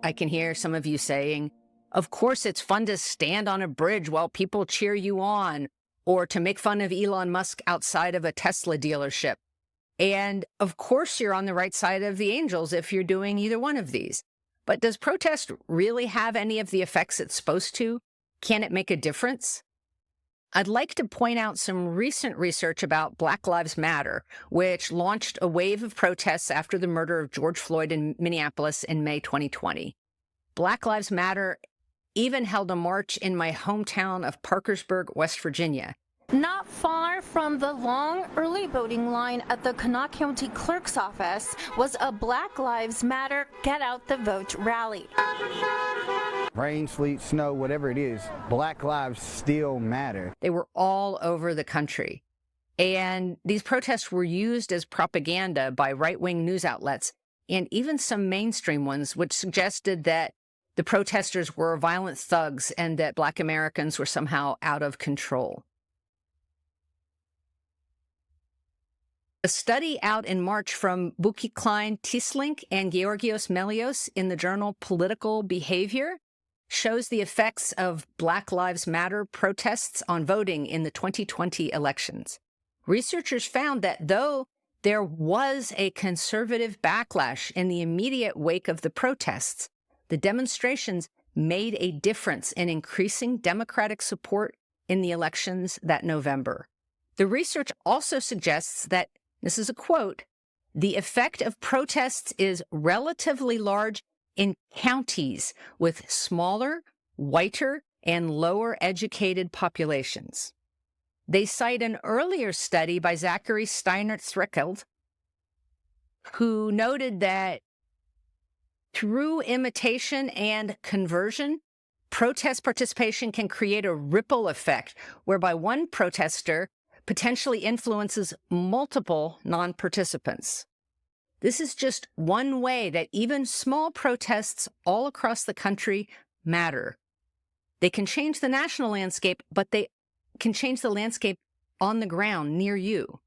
I can hear some of you saying, of course, it's fun to stand on a bridge while people cheer you on, or to make fun of Elon Musk outside of a Tesla dealership. And of course, you're on the right side of the angels if you're doing either one of these. But does protest really have any of the effects it's supposed to? Can it make a difference? I'd like to point out some recent research about Black Lives Matter, which launched a wave of protests after the murder of George Floyd in Minneapolis in May 2020. Black Lives Matter even held a march in my hometown of Parkersburg, West Virginia. Not far from the long early voting line at the Kanawha County Clerk's office was a Black Lives Matter Get Out the Vote rally. Rain, sleet, snow, whatever it is, Black lives still matter. They were all over the country. And these protests were used as propaganda by right-wing news outlets and even some mainstream ones, which suggested that the protesters were violent thugs and that Black Americans were somehow out of control. A study out in March from Buki Klein Tieslink and Georgios Melios in the journal Political Behavior shows the effects of Black Lives Matter protests on voting in the 2020 elections. Researchers found that though there was a conservative backlash in the immediate wake of the protests, the demonstrations made a difference in increasing Democratic support in the elections that November. The research also suggests that, this is a quote, the effect of protests is relatively large in counties with smaller, whiter, and lower educated populations. They cite an earlier study by Zachary Steinert-Thrickeld, who noted that through imitation and conversion, protest participation can create a ripple effect whereby one protester potentially influences multiple non-participants. This is just one way that even small protests all across the country matter. They can change the national landscape, but they can change the landscape on the ground near you.